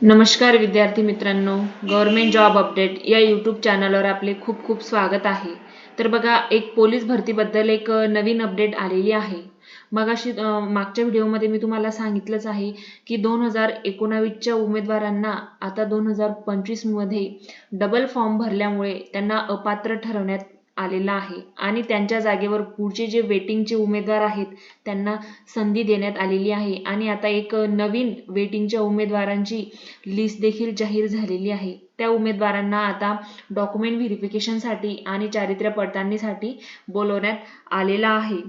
नमस्कार विद्यार्थी मित्रांनो, गव्हर्नमेंट जॉब अपडेट या यूट्यूब चॅनलवर आपले खूप खूप स्वागत आहे। तर बघा, एक पोलीस भरतीबद्दल एक नवीन अपडेट आलेली आहे। मगाशी मागच्या व्हिडिओमध्ये मी तुम्हाला सांगितलंच आहे की 2019च्या उमेदवारांना आता 2025 मध्ये डबल फॉर्म भरल्यामुळे त्यांना अपात्र ठरवण्यात आलेला आहे आणि त्यांच्या जागेवर पुढचे जे वेटिंगचे उमेदवार आहेत त्यांना संधी देण्यात आलेली आहे आणि आता एक नवीन वेटिंगच्या उमेदवारांची लिस्ट देखील जाहीर झालेली आहे। त्या उमेदवारांना आता डॉक्युमेंट व्हेरिफिकेशनसाठी आणि चारित्र्य पडताळणीसाठी बोलवण्यात आलेला आहे।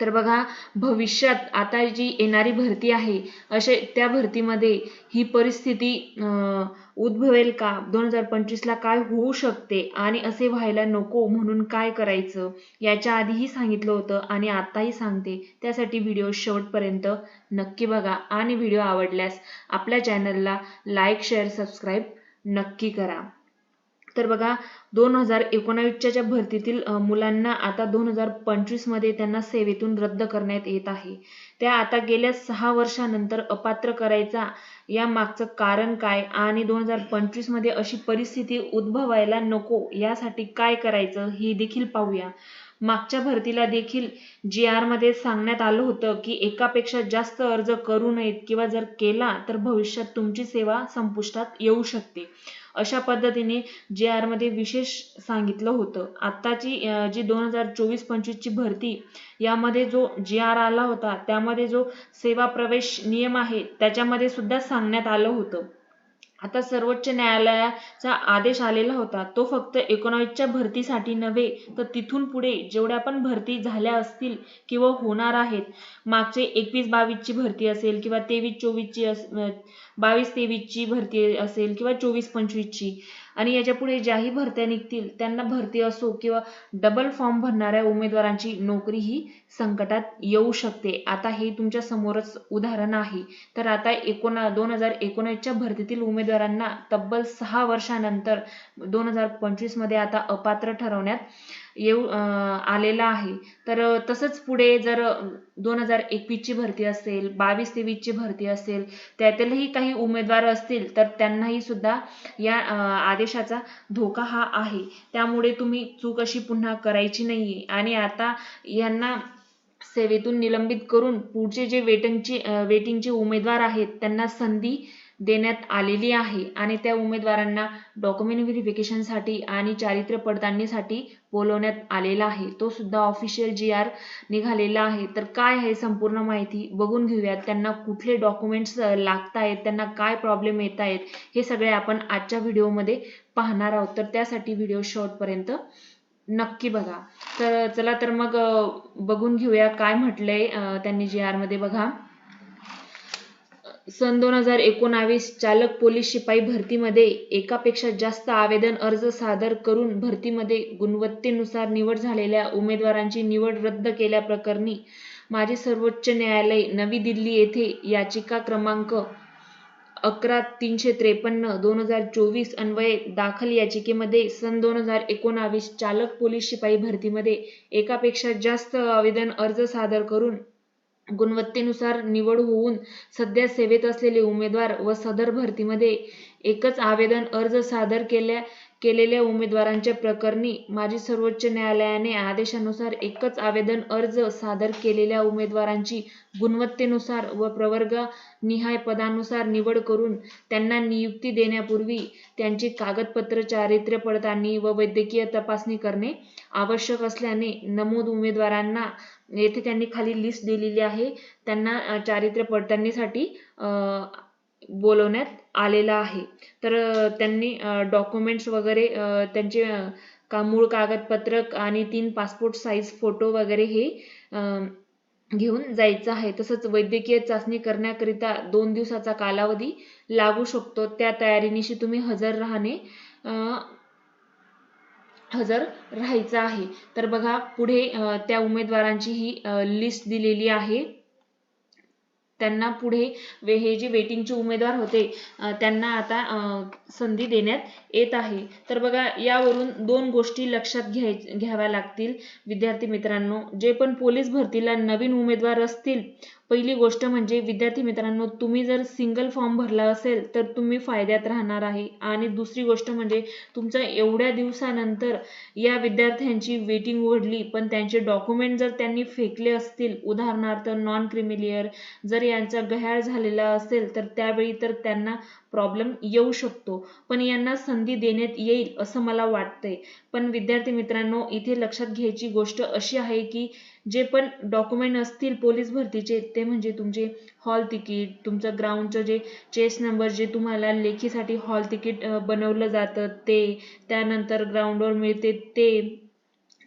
तर बघा, भविष्यात आता जी येणारी भरती आहे असे त्या भरतीमध्ये ही परिस्थिती उद्भवेल का, 2025 ला काय होऊ शकते आणि असे व्हायला नको म्हणून काय करायचं याच्या आधीही सांगितलं होतं आणि आताही सांगते। त्यासाठी व्हिडिओ शेवटपर्यंत नक्की बघा आणि व्हिडिओ आवडल्यास आपल्या चॅनलला लाईक, शेअर, सबस्क्राईब नक्की करा। तर बघा, 2019च्या भरतीतील मुलांना आता 2025 मध्ये त्यांना सेवेतून रद्द करण्यात येत आहे। त्या आता गेल्या 6 वर्षानंतर अपात्र करायचा या मागचं कारण काय आणि 2025 मध्ये अशी परिस्थिती उद्भवायला नको यासाठी काय करायचं हे देखील पाहूया। मागच्या भरतीला देखील GR मध्ये सांगण्यात आलं होतं की एकापेक्षा जास्त अर्ज करू नयेत किंवा जर केला तर भविष्यात तुमची सेवा संपुष्टात येऊ शकते, अशा पद्धतीने GR मध्ये विशेष सांगितलं होतं। आताची जी 2024-25 ची भरती यामध्ये जो GR आला होता त्यामध्ये जो सेवा प्रवेश नियम आहे त्याच्यामध्ये सुद्धा सांगण्यात आलं होतं। आता सर्वोच्च न्यायालयाचा आदेश आलेला होता तो फक्त 19च्या भरतीसाठी नव्हे तर तिथून पुढे जेवढ्या पण भरती झाल्या असतील किंवा होणार आहेत, मागचे 21-22 ची भरती असेल किंवा 23-24 ची 22-23 ची भरती असेल किंवा 24-25 ची आणि याच्या पुढे ज्याही भरत्या निघतील त्यांना भरती असो किंवा डबल फॉर्म भरणाऱ्या उमेदवारांची नोकरी ही संकटात येऊ शकते। आता हे तुमच्या समोरच उदाहरण आहे। तर आता 2019च्या भरतीतील उमेदवारांना तब्बल 6 वर्षानंतर 2025 मध्ये आता अपात्र ठरवण्यात आलेला आहे। तर तसंच पुढे जर 2021 ची भरती असेल, 22-23 ची भरती असेल, त्यातीलही काही उमेदवार असतील तर त्यांनाही सुद्धा या आदेशाचा धोका हा आहे। त्यामुळे तुम्ही चूक अशी पुन्हा करायची नाहीये आणि आता यांना सेवेतून निलंबित करून पुढचे जे वेटिंगचे उमेदवार आहेत त्यांना संधी देण्यात आलेली आहे आणि त्या उमेदवारांना डॉक्युमेंट व्हेरिफिकेशनसाठी आणि चारित्र्य पडताळणीसाठी बोलवण्यात आलेला आहे। तो सुद्धा ऑफिशियल GR निघालेला आहे। तर काय आहे संपूर्ण माहिती बघून घेऊयात। त्यांना कुठले डॉक्युमेंट्स लागतायत, त्यांना काय प्रॉब्लेम येत आहेत, हे सगळे आपण आजच्या व्हिडिओमध्ये पाहणार आहोत। तर त्यासाठी व्हिडिओ शेवटपर्यंत नक्की बघा। तर चला तर मग बघून घेऊया काय म्हटलंय त्यांनी GR मध्ये। बघा, सन 2019 चालक पोलीस शिपाई भरतीमध्ये एकापेक्षा जास्त आवेदन अर्ज सादर करून भरतीमध्ये गुणवत्तेनुसार निवड झालेल्या उमेदवारांची निवड रद्द केल्याप्रकरणी माजी सर्वोच्च न्यायालय नवी दिल्ली येथे याचिका क्रमांक 11-353/2024 अन्वये दाखल याचिकेमध्ये सन 2019 चालक पोलीस शिपाई भरतीमध्ये एकापेक्षा जास्त आवेदन अर्ज सादर करून गुणवत्तेनुसार निवड होऊन सध्या सेवेत असलेले उमेदवार व सदर भरतीमध्ये एकच आवेदन अर्ज सादर केलेल्या उमेदवारांच्या प्रकरणी माजी सर्वोच्च न्यायालयाने आदेशानुसार एकच आवेदन अर्ज सादर केलेल्या उमेदवारांची गुणवत्तेनुसार व प्रवर्गनिहाय पदानुसार निवड करून त्यांना नियुक्ती देण्यापूर्वी त्यांची कागदपत्र, चारित्र्य पडताळणी व वैद्यकीय तपासणी करणे आवश्यक असल्याने नमूद उमेदवारांना येथे त्यांनी खाली लिस्ट दिलेली आहे, त्यांना चारित्र्य पडताळणीसाठी बोलवण्यात आलेला आहे। तर त्यांनी डॉक्युमेंट्स वगैरे त्यांचे मूळ कागदपत्र आणि 3 पासपोर्ट साईज फोटो वगैरे हे घेऊन जायचं आहे। तसंच वैद्यकीय चाचणी करण्याकरिता 2 दिवसाचा कालावधी लागू शकतो, त्या तयारीनिशी तुम्ही हजर राहायचं आहे। तर बघा, पुढे त्या उमेदवारांची ही लिस्ट दिलेली आहे। त्यांना पुढे हे जे वेटिंगचे उमेदवार होते त्यांना आता संधी देण्यात येत आहे। तर बघा, यावरून 2 गोष्टी लक्षात घ्याव्या लागतील विद्यार्थी मित्रांनो। जे पण पोलीस भरतीला नवीन उमेदवार असतील पहिली गोष्ट म्हणजे विद्यार्थी मित्रांनो, तुम्ही जर सिंगल फॉर्म भरला असेल तर तुम्ही फायद्यात राहणार आहे. आणि दुसरी गोष्ट म्हणजे तुमच्या एवढ्या दिवसानंतर या विद्यार्थ्यांची वेटिंग उघडली, पण त्यांचे डॉक्युमेंट जर त्यांनी फेकले असतील, उदाहरणार्थ नॉन क्रिमिलियर जर यांचा गहाळ झालेला असेल, तर त्यावेळी तर त्यांना प्रॉब्लेम येऊ शकतो. पण यांना संधी देण्यात येईल असं मला वाटतंय. पण विद्यार्थी मित्रांनो, इथे लक्षात घ्यायची गोष्ट अशी आहे की जे पण डॉक्युमेंट असतील पोलीस भरतीचे, ते म्हणजे तुमचे हॉल तिकीट, तुमचं ग्राउंडचं जे चेस नंबर, जे तुम्हाला लेखीसाठी हॉल तिकीट बनवलं जातं ते, त्यानंतर ग्राउंडवर मिळते ते,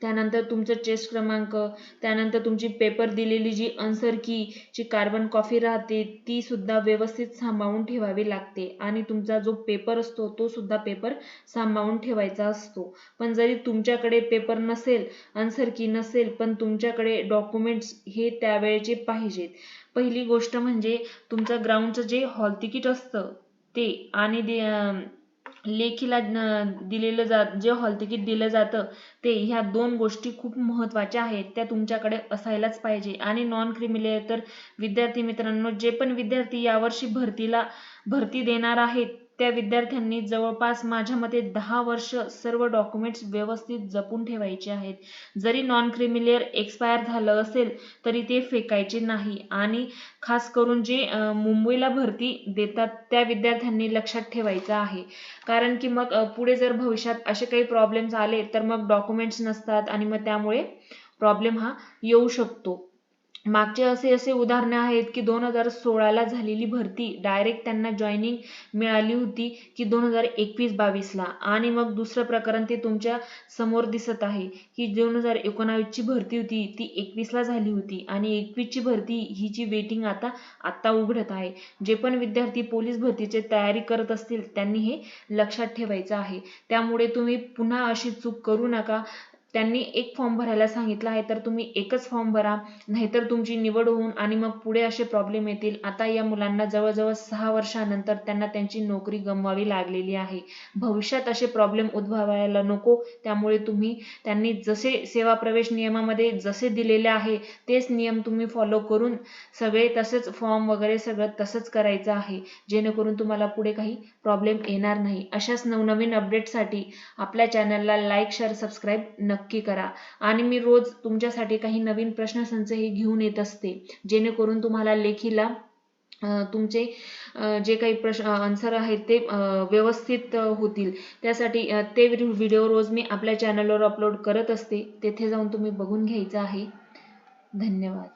त्यानंतर तुमचं चेस्ट क्रमांक, त्यानंतर तुमची पेपर दिलेली जी आन्सर की ची कार्बन कॉपी राहते ती सुद्धा व्यवस्थित सांभाळून ठेवावी लागते. आणि तुमचा जो पेपर असतो तो सुद्धा पेपर सांभाळून ठेवायचा असतो. पण जरी तुमच्याकडे पेपर नसेल, आन्सर की नसेल, पण तुमच्याकडे डॉक्युमेंट्स हे त्यावेळेचे पाहिजेत. पहिली गोष्ट म्हणजे तुमचं ग्राउंडचं जे हॉल तिकीट असतं ते, आणि लेखीला दिलेलं जे हॉल तिकीट दिलं जातं ते, ह्या दोन गोष्टी खूप महत्त्वाच्या आहेत, त्या तुमच्याकडे असायलाच पाहिजे. आणि नॉन क्रिमिलियर तर विद्यार्थी मित्रांनो, जे पण विद्यार्थी यावर्षी भरती देणार आहेत त्या विद्यार्थ्यांनी जवळपास माझ्या मते 10 वर्ष सर्व डॉक्युमेंट्स व्यवस्थित जपून ठेवायचे आहेत. जरी नॉन क्रिमिलियर एक्सपायर झालं असेल तरी ते फेकायचे नाही. आणि खास करून जे मुंबईला भरती देतात त्या विद्यार्थ्यांनी लक्षात ठेवायचं आहे. कारण की मग पुढे जर भविष्यात असे काही प्रॉब्लेम्स आले तर मग डॉक्युमेंट्स नसतात आणि मग त्यामुळे प्रॉब्लेम हा येऊ शकतो. मागचे असे उदाहरणे आहेत की 2016ला झालेली भरती डायरेक्ट त्यांना जॉईनिंग मिळाली होती की 2021-22ला. आणि मग दुसरं प्रकरण ते तुमच्या समोर दिसत आहे की 2019ची भरती होती ती 21ला झाली होती, आणि 21ची भरती हिची वेटिंग आता उघडत आहे. जे पण विद्यार्थी पोलीस भरतीची तयारी करत असतील त्यांनी हे लक्षात ठेवायचं आहे. त्यामुळे तुम्ही पुन्हा अशी चूक करू नका. त्यांनी एक फॉर्म भरायला सांगितलं आहे तर तुम्ही एकच फॉर्म भरा, नाहीतर तुमची निवड होऊन आणि मग पुढे असे प्रॉब्लेम येतील. आता या मुलांना जवळजवळ 6 वर्षानंतर त्यांना त्यांची नोकरी गमवावी लागलेली आहे. भविष्यात असे प्रॉब्लेम उद्भवायला नको. त्यामुळे त्यांनी जसे सेवा प्रवेश नियमामध्ये जसे दिलेले आहे तेच नियम तुम्ही फॉलो करून सगळे तसेच फॉर्म वगैरे सगळं तसंच करायचं आहे, जेणेकरून तुम्हाला पुढे काही प्रॉब्लेम येणार नाही. अशाच नवनवीन अपडेटसाठी आपल्या चॅनलला लाईक, शेअर, सबस्क्राईब नक्की करा. आणि मी रोज तुमच्यासाठी काही नवीन प्रश्नसंच हे घेऊन येत असते, जेणेकरून तुम्हाला लेखीला तुमचे जे काही प्रश्न आन्सर आहेत ते व्यवस्थित होतील. त्यासाठी ते व्हिडिओ रोज मी आपल्या चॅनलवर अपलोड करत असते, तेथे जाऊन तुम्ही बघून घ्यायचं आहे. धन्यवाद.